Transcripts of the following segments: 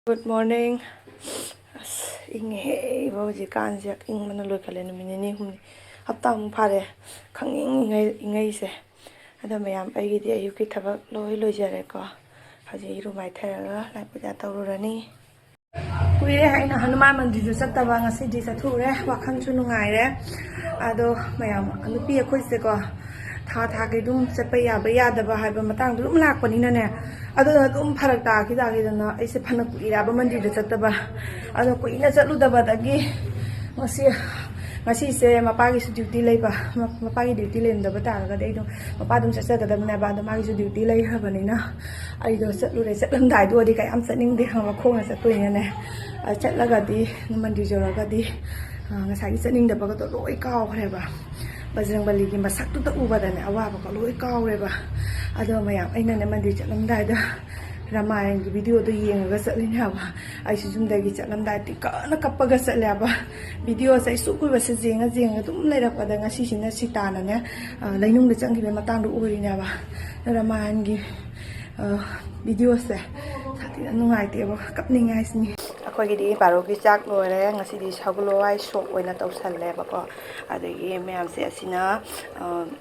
Good morning. Inge bauji kanjak ing mana loy kalen minini humni hapta mu phare khanging ingai se ada mayam aigi di ayuki thabak loi jare ko haji ru mai thara lai puja tawrani kuire haina hanuman mandir ju chattaba ngasi di sathure wakhang chu nungai re ado mayam anupi akhoi se ko tha ke dum chapa ya ba ya da ba hai ba matang dum lak pani na ne ado dum pharak ta ki na aise phanak ira ba mandir ju chattaba ado ko ina chatlu da ba dagi ngasi se mapagi su duty lay ba mapagi duty lem da ba ta ga dei do mapa dum chacha ga da na ba da magi su duty lay ha ba ni na ai do chatlu re chatlam dai do di kai am chaning di ha ba khong na chatoi ne chatla ga di mandir jo ga di ngasai chaning da ba ga to loi kaw khre ba Bajrang Bali ki masak tu tak ubah dan awak bakal loi kau reba. Ada mayam, aina ne mandi calam dah dah. Ramai yang video tu yang agak sekali ni apa. Aisyah jumpa lagi calam dah tika nak apa agak sekali apa. Video saya suku bahasa jenga tu mulai dapat dengan sisi nasi tanah ni. Lainung lecang kita matang tu uri ni apa. Ramai yang video saya. Saat ini nungai tiap kap ni guys ni. Aku gini baru kicak loh ya ngasih di sakulai sok wena tau salle bako ada ini memang saya sina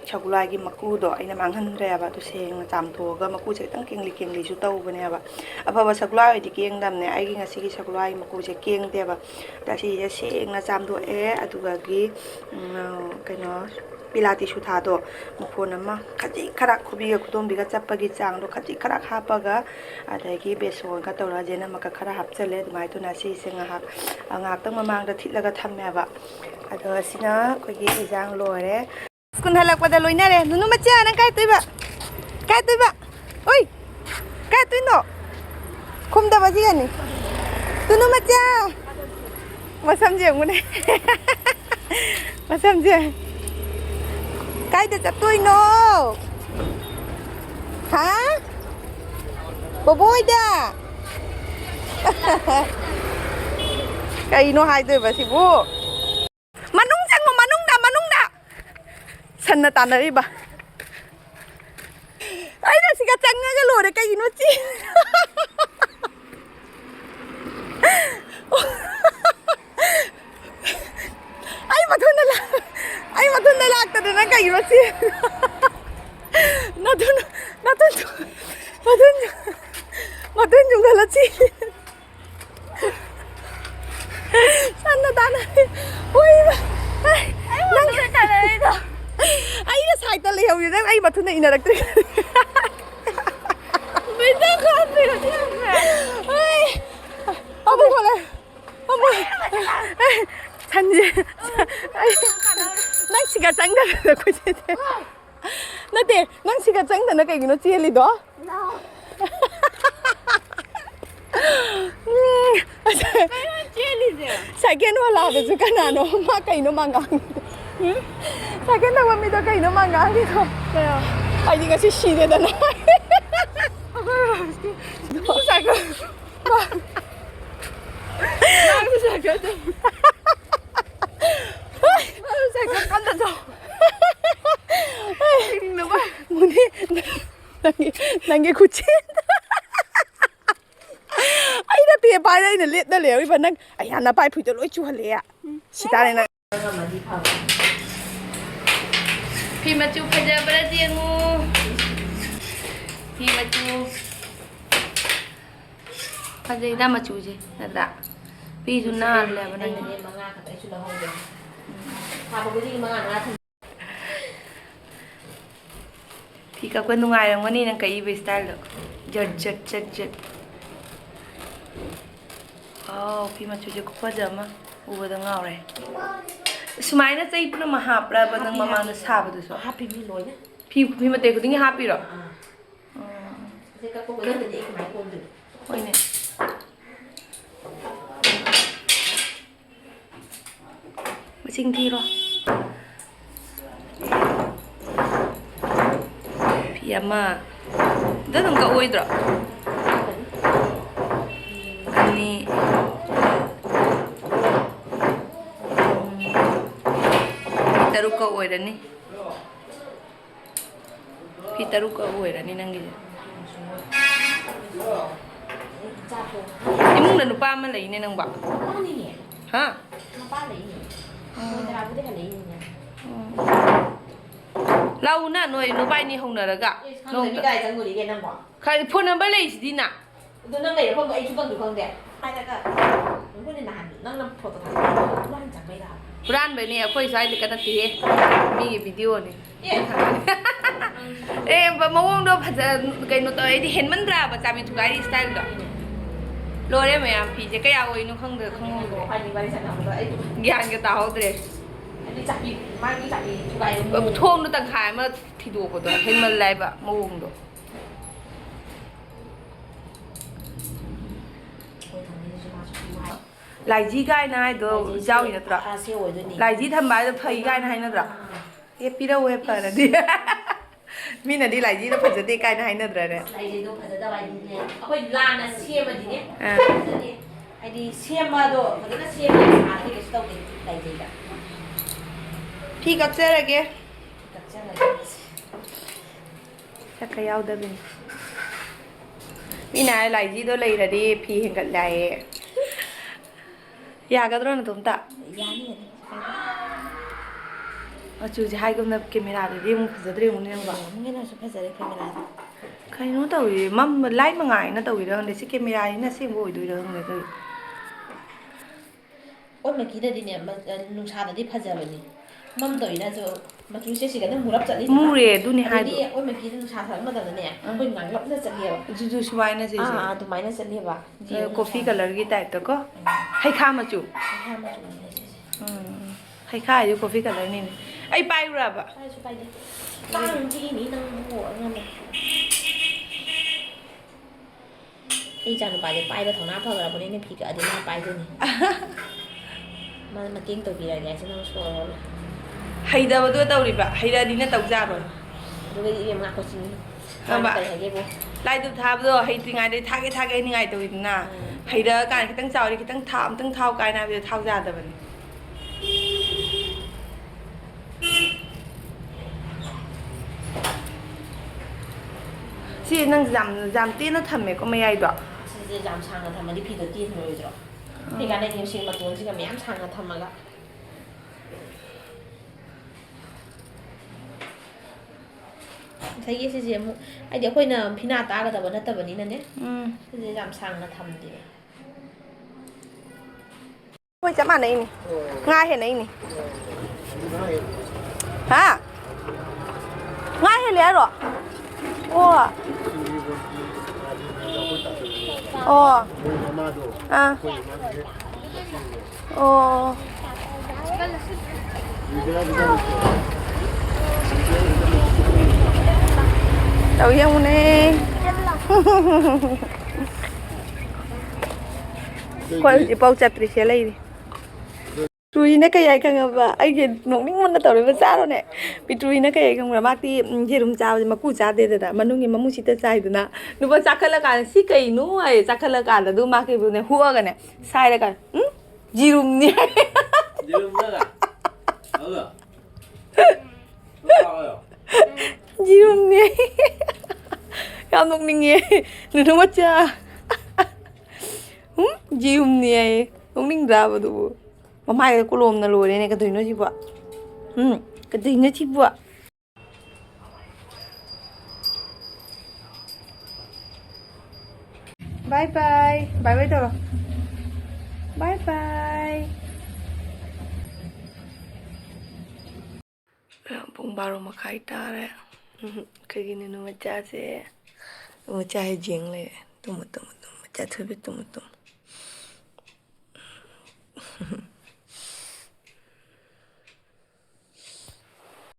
sakulai gini maku do ini manghan re apa tu seng jam tu ga maku cek tang kengli su tau bene apa sakulai di keng dam ne ai ngasih di sakulai maku cek keng dia apa tapi ya seng na jam tu adu lagi kena Pilati sudah do, mukona mah kaji karak kubi ga kudom biga capagi cang do kaji karak hapa ga ada lagi besok ga tau raja na maka karak hap cale dumai tu nasi sengah ngak tang mamang da thit laga tham ya ba ada sina kogi ijang lore kun halak pada loina re nunu macha nang kai tu ba oi kai tu no kum da baji ani nunu macha masam je ngune masam je Kai dah jatuh no, ha? Boboy dah. Kai no hai tu basi bu. Manung dah. Sana tanah iba. Ai dah sikat cangnya ke luar kai no ci. Ai matun na lag ta na kai no ci. Matun juga lah ci. Sana tanah. Oi. Nang tanah itu. Ai dah sai ta leo yu ai matun na inarak tu. Benda kan tu. Ai. Apa boleh? Apa? Sanji. Nang siga cang dah aku jadi. Nanti nang siga cang dah nak kayak gini cilik doh. No. Cilik je. Second wala tu juga nano mak kayak no manggang. Second dah kami dah kayak no manggang ni tu. Ay di kasi sih dah nak. Second. Aku second. Second kan dah jauh. Muni nangi kucing. Ai dah pia pai dah lihat dah leh. Iban nang ayah nak pai pujuk loi cuci leh. Sita ni nak. Pi macu pada berarti mu. Pi macu. Pada dah macu je, ada. Pi tu nak leh mana ni. Pi kau kan nungai yang mana nang kai style jet. Oh, pi macam je kupa jama, uba dah ngau re. Semai na cai pun mahap lah, badang mama na sahab tu so. Happy mi loy na. Pi mate ko tinggi happy ro. Jika kau boleh jadi ikut aku dulu. Oh ini. Macing ti ro. Pi ama. Dah nang kau oi dro. Ani. Taruh kau oi dah ni. Pi taruh kau oi dah ni nang gitu. imong na nupa man lay ni nang ba ha lau na noi nupa ni hong na raga nong kai jang guri ge nang ba khai phone number lay si di na do nang lay phone ai chu bang du khong de ai da ka nong ko ni na han nang na photo ta wan jang bai da brand bai ni akhoi sai de kana ti mi ge video ni ba mawong do phaja kai no to ai di hen man dra ba cha mi thukai style do lo re ma ya phi je ka ya oi nu khong de khong ko hai ni ba ni sa na do ai gyan ga ta ho de ai ni cha pi ma ni cha pi thukai thong no tang khai ma thi do ko do hen man lai ba mawong do lai ji gai na ai do jau ni tra lai ji tham bai do phai gai na hai na tra e pi ra we pa na di mi na di lai ji do phaja de gai na hai na tra ne lai ji do phaja da bai ni ne akoi la na se ma di ne ai di se ma do ma da se ma sa ni ke sto ke lai ji da phi kap se ra ge kap se ra ge sa ka yaw da bin mi na lai ji do lai ra di phi hen kat lai ya ga dro na tum ta ya ni chu ji hai gam na camera de ri mu phaja dre mu ne ba nge na su phaja de camera khai no tau ri mam lai ma ngai na tau ri ra de si camera ni na se mo oi do ra ne to oi ma ki da di ne nung sa da di phaja ba ni mam do ina jo ma ki se si ga na murap chali mu re du ni hai do oi ma ki nung sa sa ma da ne koi ngang lap na chali ba ju ju swai na se se du mai na chali ba coffee color ki type to ko hai kha ma chu ha ma chu hai kha ju coffee color ni ai pai ra ba ai su pai di tang ji ni nang mo ngam ai cha no pai de pai da thong na pha ga ba ni ne phi ga de na pai do ni ma ting to bi ra ga se nang so hai da ba do tau ri ba hai da di na tau ja ba du ga i ma ko sin ba tai ha ge bo lai du tha ba do hai ti ngai de tha ge ni ngai to ri na hai da kan ki tang chao ri ki tang thao kai na bi thao ja da ba ni si nang jam ti na tham me ko mai ai do si jam sang na tham ma di phi do ti no ro ni ga ne ni sing ma ton si ga myam sang na tham ma ga thấy cái gì mu ai để khôi nào phi na ta ga ta ba ni na ne si jam sang na tham di Ôi chấm ăn này nè, ngay thế này nè, hả? Ngay thế này rồi, ô, ô, à, ô, đầu yêu nè, quay đi bao chặt thì sẽ lấy đi. Trui nó cái gì không bà, anh kia nóng nín muốn nó tàu lên xa rồi nè, bị trui nó cái gì không là bác đi gì đúng chào mà cú chả để đó, mà nung gì mà muốn xịt trái đó nè, nó bảo chắc là cái xí cây nó ấy, chắc là cái là đúng mà cái bữa này hùa cái này, sai là cái, gì đúng nhỉ? gì đúng nữa gì đúng nhỉ? Cảm nung nín nhỉ, nó đúng mất chưa? Gì đúng nhỉ? Nung nín ra vào đủ. Mai cái cô lồm nó lùi đây này cái túi nó chi vợ cái túi nó chi vợ bye bye bye bye đâu bye bye bung baru makai ta đấy cái gini nó mà cha sẽ mà cha hay giếng lại tụm mà cha thôi biết tụm